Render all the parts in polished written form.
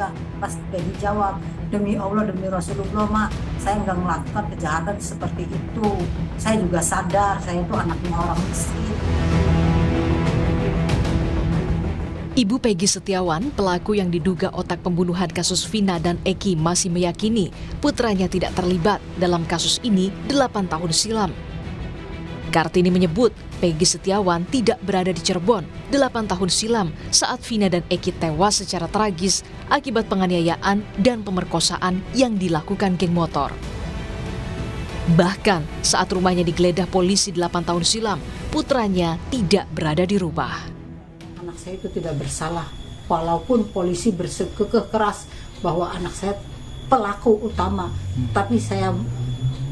enggak. Pas Peggy jawab, demi Allah, demi Rasulullah, Mak, saya enggak melakukan kejahatan seperti itu. Saya juga sadar, saya itu anaknya orang miskin. Ibu Peggy Setiawan, pelaku yang diduga otak pembunuhan kasus Vina dan Eki, masih meyakini putranya tidak terlibat dalam kasus ini 8 tahun silam. Kartini menyebut Peggy Setiawan tidak berada di Cirebon 8 tahun silam saat Vina dan Eki tewas secara tragis akibat penganiayaan dan pemerkosaan yang dilakukan geng motor. Bahkan saat rumahnya digeledah polisi 8 tahun silam, putranya tidak berada di rumah. Anak saya itu tidak bersalah, walaupun polisi bersikukuh keras bahwa anak saya pelaku utama, tapi saya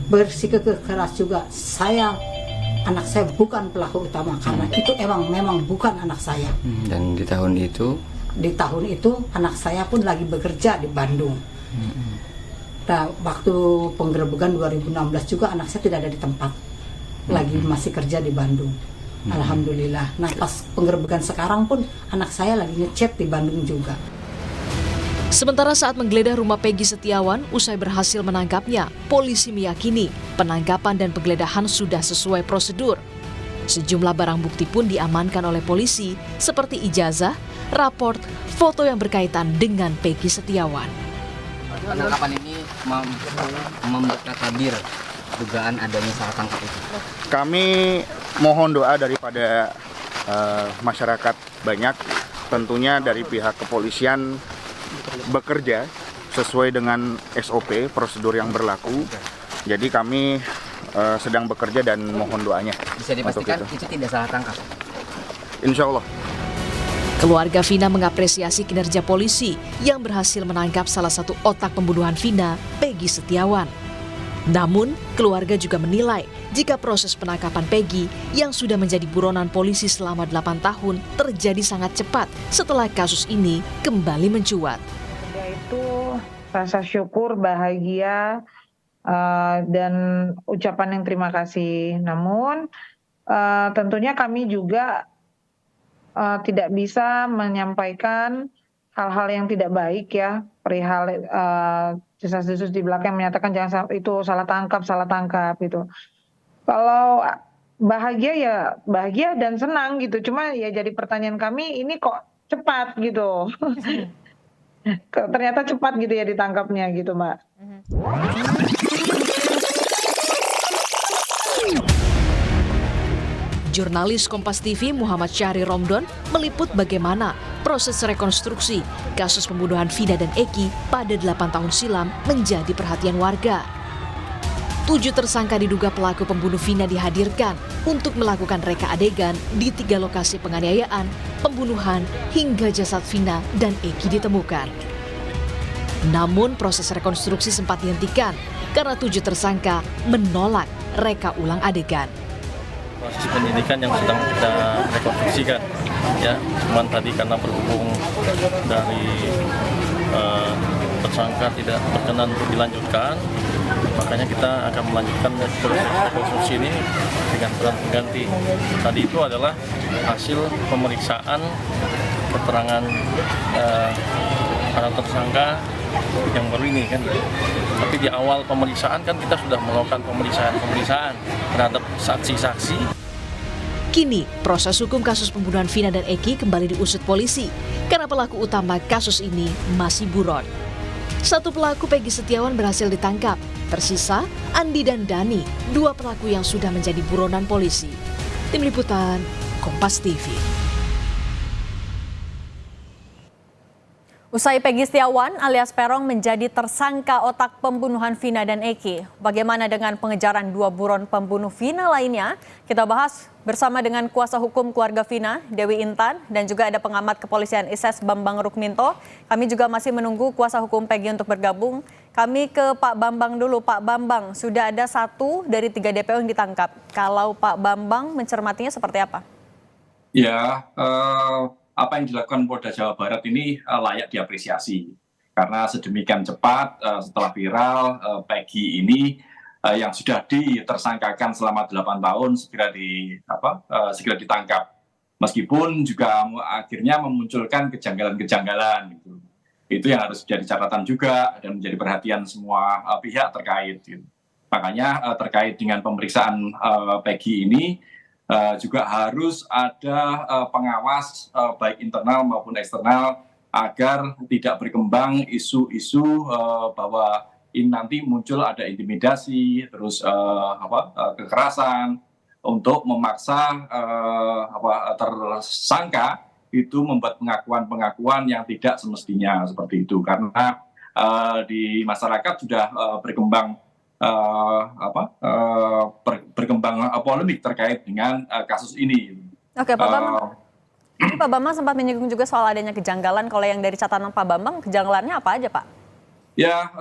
bersikukuh keras juga, anak saya bukan pelaku utama karena itu memang bukan anak saya. Dan di tahun itu? Di tahun itu anak saya pun lagi bekerja di Bandung. Nah, waktu penggerebekan 2016 juga anak saya tidak ada di tempat, lagi masih kerja di Bandung. Alhamdulillah. Nah, pas penggerebekan sekarang pun anak saya lagi ngechat di Bandung juga. Sementara saat menggeledah rumah Peggy Setiawan, usai berhasil menangkapnya, polisi meyakini penangkapan dan penggeledahan sudah sesuai prosedur. Sejumlah barang bukti pun diamankan oleh polisi, seperti ijazah, raport, foto yang berkaitan dengan Peggy Setiawan. Penangkapan ini membuka tabir dugaan adanya salah tangkap itu. Kami mohon doa daripada masyarakat banyak, tentunya dari pihak kepolisian bekerja sesuai dengan SOP, prosedur yang berlaku. Jadi kami sedang bekerja dan mohon doanya. Bisa dipastikan itu tidak salah tangkap? Insya Allah. Keluarga Vina mengapresiasi kinerja polisi yang berhasil menangkap salah satu otak pembunuhan Vina, Peggy Setiawan. Namun, keluarga juga menilai jika proses penangkapan Peggy yang sudah menjadi buronan polisi selama 8 tahun terjadi sangat cepat setelah kasus ini kembali mencuat. Yaitu rasa syukur, bahagia, dan ucapan yang terima kasih. Namun, tentunya kami juga tidak bisa menyampaikan hal-hal yang tidak baik ya, perihal desas-desus di belakang menyatakan jangan itu salah tangkap gitu. Kalau bahagia ya bahagia dan senang gitu, cuma ya jadi pertanyaan kami ini kok cepat gitu. Ternyata cepat gitu ya ditangkapnya gitu, Mbak. Jurnalis Kompas TV Muhammad Syahri Romdon meliput bagaimana proses rekonstruksi kasus pembunuhan Vina dan Eki pada 8 tahun silam menjadi perhatian warga. 7 tersangka diduga pelaku pembunuh Vina dihadirkan untuk melakukan reka adegan di 3 lokasi penganiayaan, pembunuhan, hingga jasad Vina dan Eki ditemukan. Namun proses rekonstruksi sempat dihentikan karena 7 tersangka menolak reka ulang adegan. Proses penyidikan yang sedang kita rekonstruksikan, ya, cuman tadi karena berhubung dari tersangka tidak berkenan untuk dilanjutkan, makanya kita akan melanjutkan proses rekonstruksi ini dengan peran pengganti. Tadi itu adalah hasil pemeriksaan keterangan para tersangka yang baru ini kan. Tapi di awal pemeriksaan kan kita sudah melakukan pemeriksaan terhadap saksi-saksi. Kini proses hukum kasus pembunuhan Vina dan Eki kembali diusut polisi karena pelaku utama kasus ini masih buron. 1 pelaku Peggy Setiawan berhasil ditangkap, tersisa Andi dan Dani, 2 pelaku yang sudah menjadi buronan polisi. Tim Liputan Kompas TV. Usai Peggy Setiawan alias Peron menjadi tersangka otak pembunuhan Vina dan Eki, bagaimana dengan pengejaran 2 buron pembunuh Vina lainnya? Kita bahas bersama dengan kuasa hukum keluarga Vina, Dewi Intan, dan juga ada pengamat kepolisian ISES Bambang Rukminto. Kami juga masih menunggu kuasa hukum Peggy untuk bergabung. Kami ke Pak Bambang dulu. Pak Bambang, sudah ada 1 dari 3 DPO yang ditangkap. Kalau Pak Bambang mencermatinya seperti apa? Ya, apa yang dilakukan Polda Jawa Barat ini layak diapresiasi karena sedemikian cepat setelah viral Peggy ini yang sudah ditersangkakan selama 8 tahun segera ditangkap, meskipun juga akhirnya memunculkan kejanggalan-kejanggalan gitu. Itu yang harus jadi catatan juga dan menjadi perhatian semua pihak terkait. Gitu. Makanya terkait dengan pemeriksaan Peggy ini juga harus ada pengawas baik internal maupun eksternal agar tidak berkembang isu-isu bahwa ini nanti muncul ada intimidasi, terus kekerasan untuk memaksa tersangka itu membuat pengakuan-pengakuan yang tidak semestinya seperti itu, karena di masyarakat sudah berkembang polemik terkait dengan kasus ini. Oke, Pak Bambang. Ini Pak Bambang sempat menyinggung juga soal adanya kejanggalan. Kalau yang dari catatan Pak Bambang, kejanggalannya apa aja, Pak? Ya,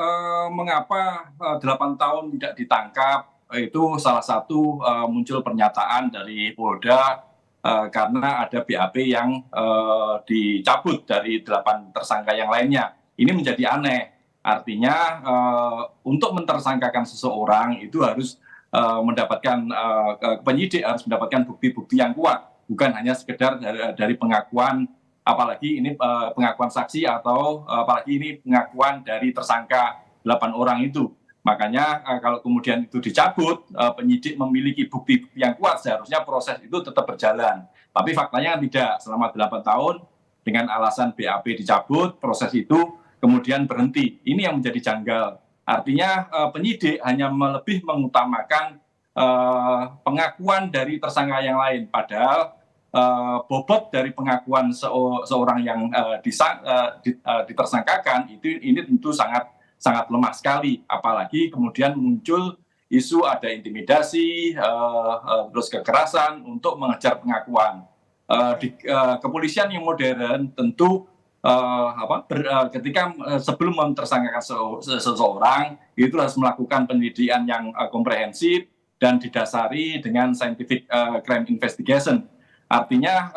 mengapa 8 tahun tidak ditangkap? Itu salah satu muncul pernyataan dari Polda karena ada BAP yang dicabut dari 8 tersangka yang lainnya. Ini menjadi aneh. Artinya untuk mentersangkakan seseorang itu harus mendapatkan penyidik harus mendapatkan bukti-bukti yang kuat, bukan hanya sekedar dari pengakuan, apalagi ini pengakuan saksi atau apalagi ini pengakuan dari tersangka 8 orang itu. Makanya kalau kemudian itu dicabut, penyidik memiliki bukti-bukti yang kuat, seharusnya proses itu tetap berjalan. Tapi faktanya tidak, selama 8 tahun dengan alasan BAP dicabut, proses itu kemudian berhenti. Ini yang menjadi janggal. Artinya penyidik hanya lebih mengutamakan pengakuan dari tersangka yang lain. Padahal bobot dari pengakuan seorang yang ditersangkakan ini tentu sangat lemah sekali. Apalagi kemudian muncul isu ada intimidasi, terus kekerasan untuk mengejar pengakuan. Di kepolisian yang modern tentu ketika sebelum mentersangkakan seseorang itu harus melakukan penyelidikan yang komprehensif dan didasari dengan scientific crime investigation. Artinya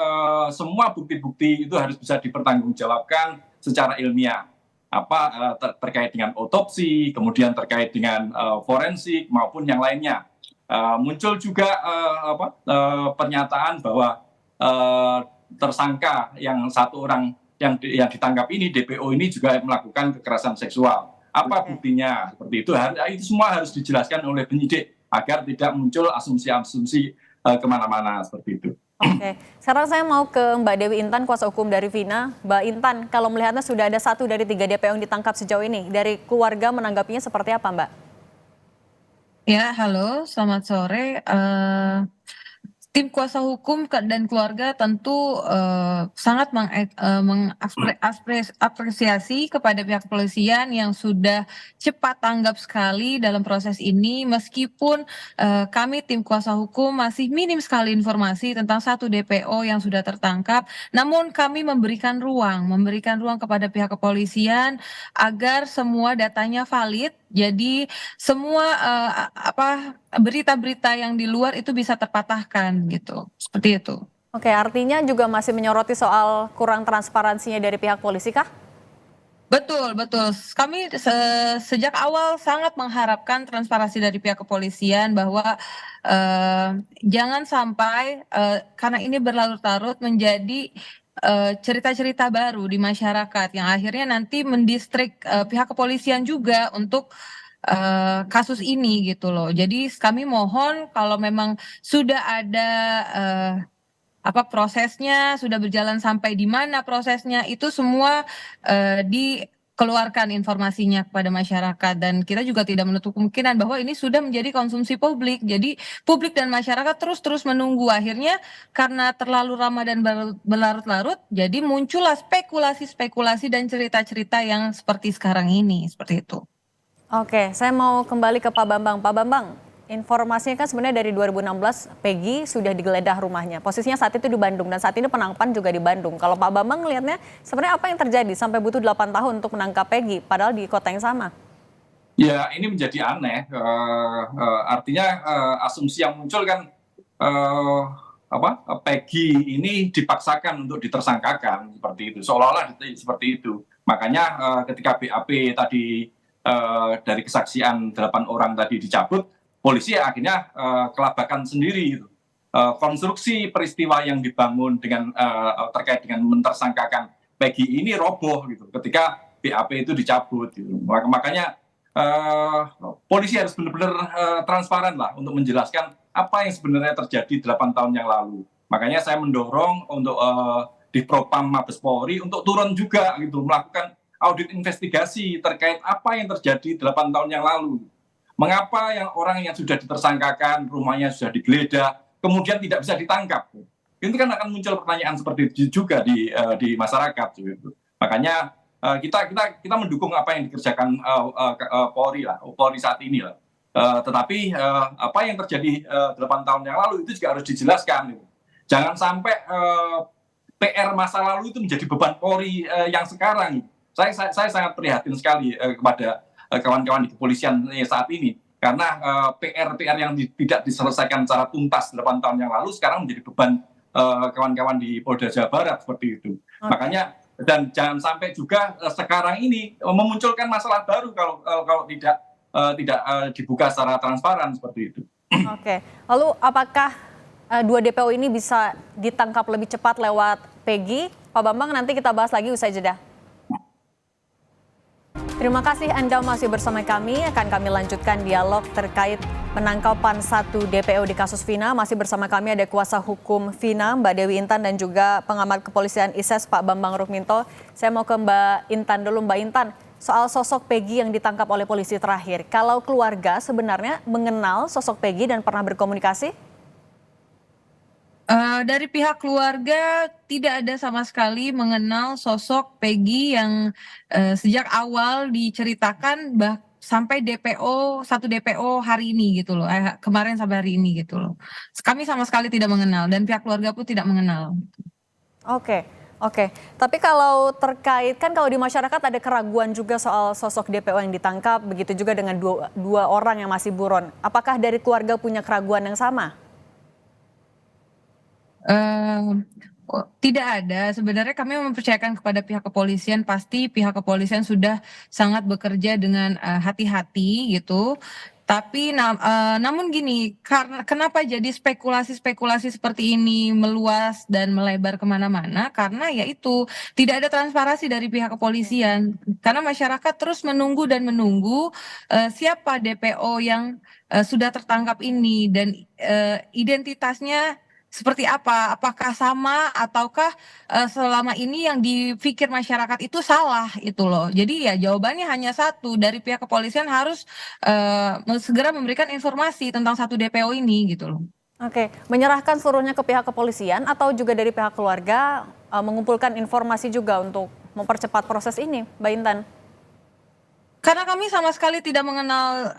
semua bukti-bukti itu harus bisa dipertanggungjawabkan secara ilmiah. Terkait dengan otopsi, kemudian terkait dengan forensik maupun yang lainnya. Muncul juga pernyataan bahwa tersangka yang satu orang yang ditangkap ini, DPO ini juga melakukan kekerasan seksual. Apa buktinya? Seperti itu. Itu semua harus dijelaskan oleh penyidik agar tidak muncul asumsi-asumsi kemana-mana seperti itu. Oke, sekarang saya mau ke Mbak Dewi Intan, kuasa hukum dari Vina. Mbak Intan, kalau melihatnya sudah ada 1 dari 3 DPO yang ditangkap sejauh ini, dari keluarga menanggapinya seperti apa, Mbak? Ya, halo, selamat sore. Tim kuasa hukum dan keluarga tentu sangat mengapresiasi kepada pihak kepolisian yang sudah cepat tanggap sekali dalam proses ini, meskipun kami tim kuasa hukum masih minim sekali informasi tentang 1 DPO yang sudah tertangkap. Namun kami memberikan ruang kepada pihak kepolisian agar semua datanya valid. Jadi semua berita-berita yang di luar itu bisa terpatahkan gitu, seperti itu. Oke, artinya juga masih menyoroti soal kurang transparansinya dari pihak polisi kah? Betul. Kami sejak awal sangat mengharapkan transparansi dari pihak kepolisian bahwa jangan sampai karena ini berlarut-larut menjadi cerita-cerita baru di masyarakat yang akhirnya nanti mendistrik pihak kepolisian juga untuk kasus ini gitu loh. Jadi kami mohon kalau memang sudah ada prosesnya, sudah berjalan sampai di mana prosesnya, itu semua dikeluarkan informasinya kepada masyarakat, dan kita juga tidak menutup kemungkinan bahwa ini sudah menjadi konsumsi publik. Jadi publik dan masyarakat terus menunggu, akhirnya karena terlalu lama dan berlarut-larut jadi muncullah spekulasi dan cerita-cerita yang seperti sekarang ini, seperti itu. Oke, saya mau kembali ke Pak Bambang. Pak Bambang, informasinya kan sebenarnya dari 2016 Peggy sudah digeledah rumahnya. Posisinya saat itu di Bandung dan saat ini penangkapan juga di Bandung. Kalau Pak Bambang melihatnya sebenarnya apa yang terjadi sampai butuh 8 tahun untuk menangkap Peggy padahal di kota yang sama? Ya, ini menjadi aneh. Artinya asumsi yang muncul kan Peggy ini dipaksakan untuk ditersangkakan seperti itu, seolah-olah seperti itu. Makanya ketika BAP tadi dari kesaksian 8 orang tadi dicabut, polisi akhirnya kelabakan sendiri. Konstruksi peristiwa yang dibangun dengan terkait dengan mentersangkakan Peggy ini roboh gitu. Ketika BAP itu dicabut. Gitu. Makanya polisi harus benar-benar transparan lah untuk menjelaskan apa yang sebenarnya terjadi 8 tahun yang lalu. Makanya saya mendorong untuk di Propam Mabes Polri untuk turun juga gitu, melakukan audit investigasi terkait apa yang terjadi 8 tahun yang lalu. Mengapa orang yang sudah ditersangkakan, rumahnya sudah digeledah, kemudian tidak bisa ditangkap? Itu kan akan muncul pertanyaan seperti itu juga di masyarakat. Gitu. Makanya kita mendukung apa yang dikerjakan Polri saat ini lah. Tetapi apa yang terjadi 8 tahun yang lalu itu juga harus dijelaskan. Gitu. Jangan sampai PR masa lalu itu menjadi beban Polri yang sekarang. Saya sangat prihatin sekali kepada kawan-kawan di kepolisian saat ini. Karena PR yang tidak diselesaikan secara tuntas 8 tahun yang lalu sekarang menjadi beban kawan-kawan di Polda Jawa Barat seperti itu. Okay. Makanya dan jangan sampai juga sekarang ini memunculkan masalah baru kalau tidak dibuka secara transparan seperti itu. Oke. Lalu apakah 2 DPO ini bisa ditangkap lebih cepat lewat Peggy? Pak Bambang, nanti kita bahas lagi usai jeda. Terima kasih Anda masih bersama kami. Akan kami lanjutkan dialog terkait penangkapan 1 DPO di kasus Vina. Masih bersama kami ada kuasa hukum Vina, Mbak Dewi Intan, dan juga pengamat kepolisian ISES, Pak Bambang Rukminto. Saya mau ke Mbak Intan dulu. Mbak Intan, soal sosok Peggy yang ditangkap oleh polisi terakhir. Kalau keluarga sebenarnya mengenal sosok Peggy dan pernah berkomunikasi? Dari pihak keluarga tidak ada sama sekali mengenal sosok Peggy yang sejak awal diceritakan sampai DPO 1 DPO hari ini gitu loh, kemarin sampai hari ini gitu loh. Kami sama sekali tidak mengenal dan pihak keluarga pun tidak mengenal. Oke. Tapi kalau terkait, kan kalau di masyarakat ada keraguan juga soal sosok DPO yang ditangkap, begitu juga dengan dua orang yang masih buron. Apakah dari keluarga punya keraguan yang sama? Tidak ada. Sebenarnya kami mempercayakan kepada pihak kepolisian, pasti pihak kepolisian sudah sangat bekerja dengan hati-hati gitu. Tapi namun gini, kenapa jadi spekulasi seperti ini meluas dan melebar kemana-mana? Karena yaitu tidak ada transparansi dari pihak kepolisian. Karena masyarakat terus menunggu siapa DPO yang sudah tertangkap ini dan identitasnya seperti apa? Apakah sama ataukah selama ini yang dipikir masyarakat itu salah itu loh. Jadi ya jawabannya hanya satu, dari pihak kepolisian harus segera memberikan informasi tentang 1 DPO ini gitu loh. Oke, menyerahkan seluruhnya ke pihak kepolisian atau juga dari pihak keluarga mengumpulkan informasi juga untuk mempercepat proses ini, Mbak Intan? Karena kami sama sekali tidak mengenal,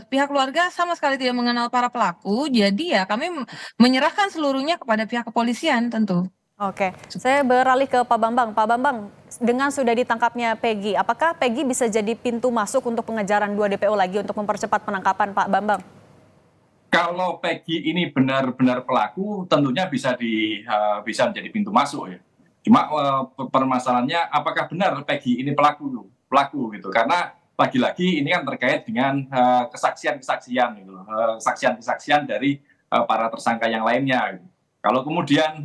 pihak keluarga sama sekali tidak mengenal para pelaku, jadi ya kami menyerahkan seluruhnya kepada pihak kepolisian tentu. Oke, saya beralih ke Pak Bambang. Pak Bambang, dengan sudah ditangkapnya Peggy, apakah Peggy bisa jadi pintu masuk untuk pengejaran 2 DPO lagi untuk mempercepat penangkapan, Pak Bambang? Kalau Peggy ini benar-benar pelaku, tentunya bisa menjadi pintu masuk ya. Cuma permasalahannya apakah benar Peggy ini pelaku gitu, karena lagi-lagi ini kan terkait dengan kesaksian-kesaksian gitu, kesaksian dari para tersangka yang lainnya gitu. Kalau kemudian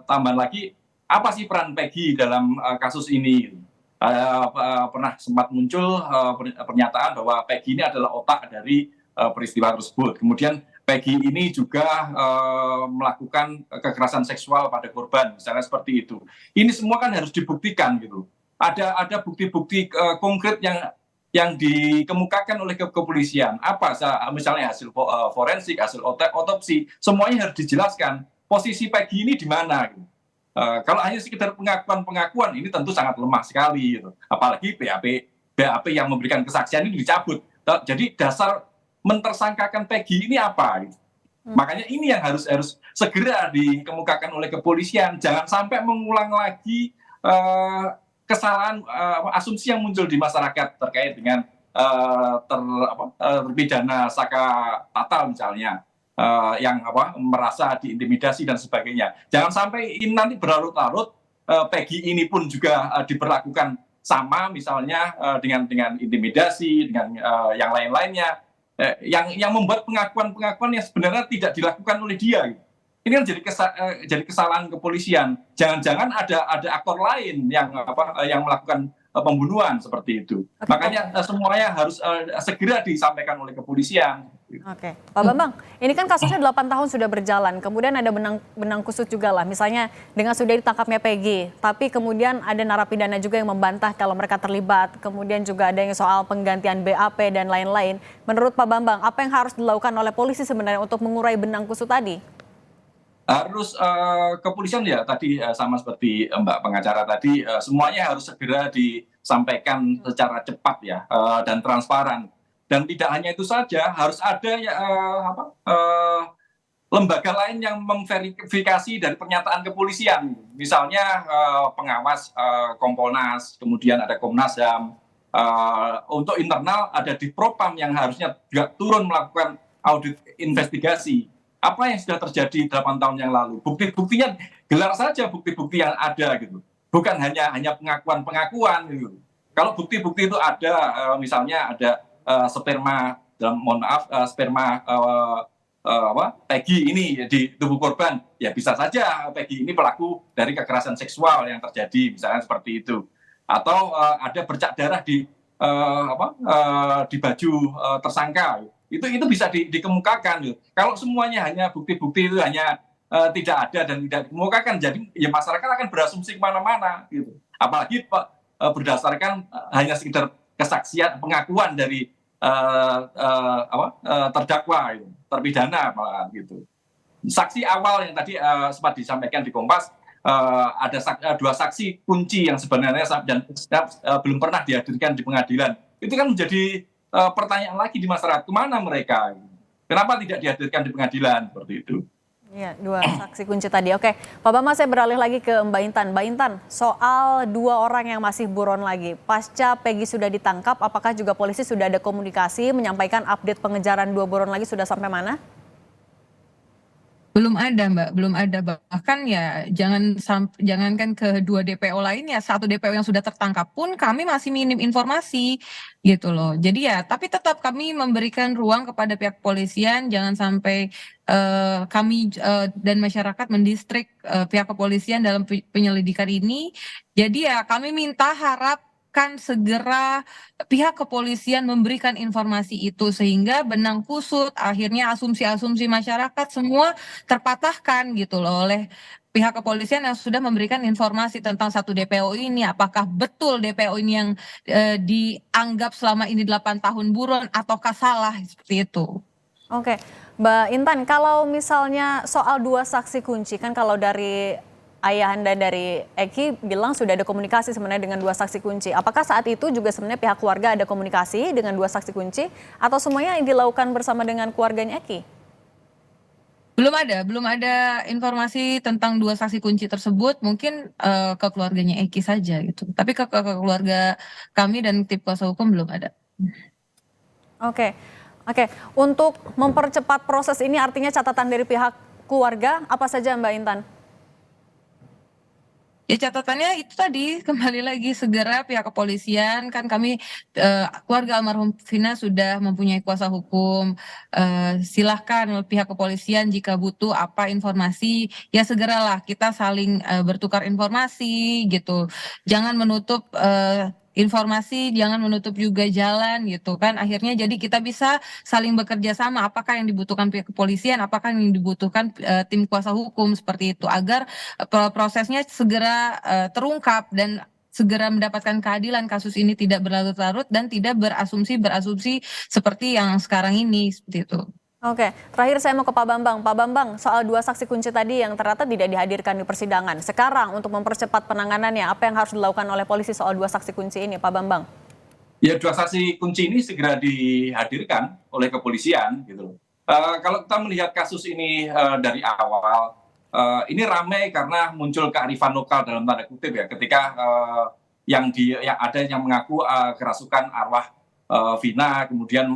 tambahan lagi, apa sih peran Peggy dalam kasus ini gitu. Pernah sempat muncul pernyataan bahwa Peggy ini adalah otak dari peristiwa tersebut. Kemudian Peggy ini juga melakukan kekerasan seksual pada korban, misalnya seperti itu. Ini semua kan harus dibuktikan gitu. Ada bukti-bukti konkret yang dikemukakan oleh kepolisian. Apa misalnya hasil forensik, hasil otopsi, semuanya harus dijelaskan. Posisi Peggy ini di mana? Gitu. Kalau hanya sekedar pengakuan ini tentu sangat lemah sekali. Gitu. Apalagi BAP yang memberikan kesaksian ini dicabut. Jadi dasar mentersangkakan Peggy ini apa? Gitu. Makanya ini yang harus segera dikemukakan oleh kepolisian. Jangan sampai mengulang lagi kesalahan asumsi yang muncul di masyarakat terkait dengan terpidana Saka Tatal misalnya yang merasa diintimidasi dan sebagainya. Jangan sampai ini nanti berlarut-larut Peggy ini pun juga diperlakukan sama misalnya dengan intimidasi, dengan yang lain-lainnya yang membuat pengakuan yang sebenarnya tidak dilakukan oleh dia. Ini kan jadi kesalahan kepolisian. Jangan-jangan ada aktor lain yang yang melakukan pembunuhan seperti itu. Oke. Makanya semuanya harus segera disampaikan oleh kepolisian. Oke, Pak Bambang, ini kan kasusnya 8 tahun sudah berjalan, kemudian ada benang kusut juga lah, misalnya dengan sudah ditangkapnya Peggy, tapi kemudian ada narapidana juga yang membantah kalau mereka terlibat, kemudian juga ada yang soal penggantian BAP dan lain-lain. Menurut Pak Bambang, apa yang harus dilakukan oleh polisi sebenarnya untuk mengurai benang kusut tadi? Harus kepolisian ya tadi sama seperti Mbak pengacara tadi, semuanya harus segera disampaikan secara cepat ya dan transparan. Dan tidak hanya itu saja, harus ada lembaga lain yang memverifikasi dari pernyataan kepolisian. Misalnya pengawas Kompolnas, kemudian ada Komnas HAM. Untuk internal ada di Propam yang harusnya juga turun melakukan audit investigasi. Apa yang sudah terjadi 8 tahun yang lalu? Bukti-buktinya gelar saja bukti-bukti yang ada gitu. Bukan hanya pengakuan-pengakuan gitu. Kalau bukti-bukti itu ada, misalnya ada sperma sperma Peggy ini di tubuh korban, ya bisa saja Peggy ini pelaku dari kekerasan seksual yang terjadi, misalnya seperti itu. Atau ada bercak darah di baju tersangka, itu bisa dikemukakan. Kalau semuanya hanya bukti-bukti itu hanya tidak ada dan tidak dikemukakan, jadi ya masyarakat akan berasumsi kemana-mana gitu. Apalagi berdasarkan hanya sekedar kesaksian pengakuan dari terdakwa terpidana malah gitu. Saksi awal yang tadi sempat disampaikan di Kompas, ada 2 saksi kunci yang sebenarnya dan belum pernah dihadirkan di pengadilan. Itu kan menjadi pertanyaan lagi di masyarakat, kemana mereka? Kenapa tidak dihadirkan di pengadilan seperti itu? Iya, 2 saksi kunci tadi. Oke, Pak Bambang, saya beralih lagi ke Mbak Intan. Mbak Intan, soal 2 orang yang masih buron lagi, pasca Peggy sudah ditangkap, apakah juga polisi sudah ada komunikasi menyampaikan update pengejaran 2 buron lagi sudah sampai mana? Belum ada, Mbak, belum ada. Bahkan ya jangankan ke 2 DPO lainnya, 1 DPO yang sudah tertangkap pun kami masih minim informasi gitu loh. Jadi ya, tapi tetap kami memberikan ruang kepada pihak kepolisian, jangan sampai kami dan masyarakat mendistrik pihak kepolisian dalam penyelidikan ini. Jadi ya kami minta kan segera pihak kepolisian memberikan informasi itu sehingga benang kusut, akhirnya asumsi-asumsi masyarakat semua terpatahkan gitu loh oleh pihak kepolisian yang sudah memberikan informasi tentang 1 DPO ini. Apakah betul DPO ini yang dianggap selama ini 8 tahun buron ataukah salah seperti itu. Oke, Mbak Intan, kalau misalnya soal 2 saksi kunci, kan kalau dari ayahanda dari Eki bilang sudah ada komunikasi sebenarnya dengan 2 saksi kunci. Apakah saat itu juga sebenarnya pihak keluarga ada komunikasi dengan 2 saksi kunci atau semuanya yang dilakukan bersama dengan keluarganya Eki? Belum ada informasi tentang 2 saksi kunci tersebut, mungkin ke keluarganya Eki saja gitu. Tapi ke keluarga kami dan tim kuasa hukum belum ada. Oke. Untuk mempercepat proses ini artinya catatan dari pihak keluarga apa saja Mbak Intan? Ya catatannya itu tadi, kembali lagi segera pihak kepolisian, kan kami keluarga almarhum Vina sudah mempunyai kuasa hukum, silahkan pihak kepolisian jika butuh apa informasi ya segeralah kita saling bertukar informasi gitu, jangan menutup informasi, jangan menutup juga jalan gitu kan, akhirnya jadi kita bisa saling bekerja sama apakah yang dibutuhkan pihak kepolisian, apakah yang dibutuhkan tim kuasa hukum seperti itu agar prosesnya segera terungkap dan segera mendapatkan keadilan, kasus ini tidak berlarut-larut dan tidak berasumsi seperti yang sekarang ini seperti itu. Oke, terakhir saya mau ke Pak Bambang. Pak Bambang, soal 2 saksi kunci tadi yang ternyata tidak dihadirkan di persidangan. Sekarang untuk mempercepat penanganannya, apa yang harus dilakukan oleh polisi soal 2 saksi kunci ini, Pak Bambang? Ya 2 saksi kunci ini segera dihadirkan oleh kepolisian gitu loh. Kalau kita melihat kasus ini dari awal, ini ramai karena muncul kearifan lokal dalam tanda kutip ya, ketika yang ada yang mengaku kerasukan arwah Vina, kemudian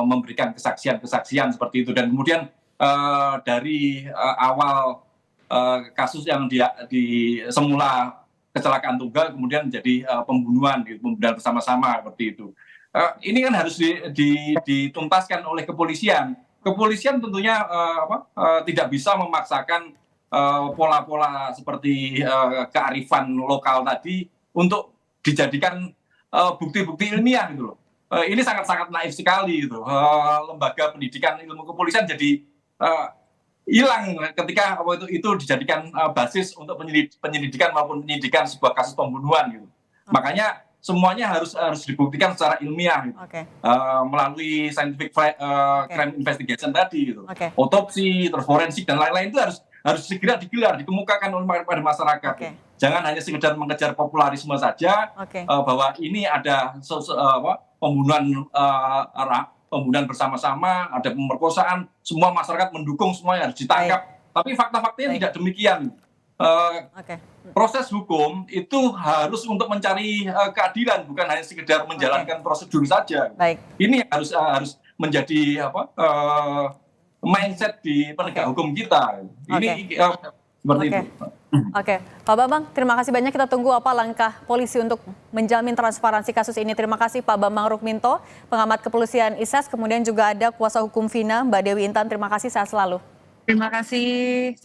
memberikan kesaksian seperti itu, dan kemudian dari awal kasus yang semula kecelakaan tunggal kemudian menjadi pembunuhan bersama-sama seperti itu. Ini kan harus dituntaskan oleh kepolisian. kepolisian tentunya tidak bisa memaksakan pola-pola seperti kearifan lokal tadi untuk dijadikan bukti-bukti ilmiah gitu loh. Ini sangat-sangat naif sekali gitu. Lembaga pendidikan ilmu kepolisian jadi hilang ketika itu dijadikan basis untuk penyelidikan maupun penyidikan sebuah kasus pembunuhan gitu. Makanya semuanya harus dibuktikan secara ilmiah gitu. Melalui scientific crime investigation tadi gitu. Otopsi, terus forensik dan lain-lain itu harus segera digelar, dikemukakan oleh masyarakat. Jangan hanya sekedar mengejar popularisme saja bahwa ini ada pembunuhan bersama-sama, ada pemerkosaan, semua masyarakat mendukung, semuanya harus ditangkap. Tapi fakta-faktanya tidak demikian. Proses hukum itu harus untuk mencari keadilan, bukan hanya sekedar menjalankan prosedur saja. Ini harus menjadi mindset di penegak hukum kita. Ini seperti itu. Pak Bambang, terima kasih banyak. Kita tunggu apa langkah polisi untuk menjamin transparansi kasus ini. Terima kasih Pak Bambang Rukminto, pengamat kepolisian ISES, kemudian juga ada kuasa hukum Vina, Mbak Dewi Intan. Terima kasih, sehat selalu. Terima kasih.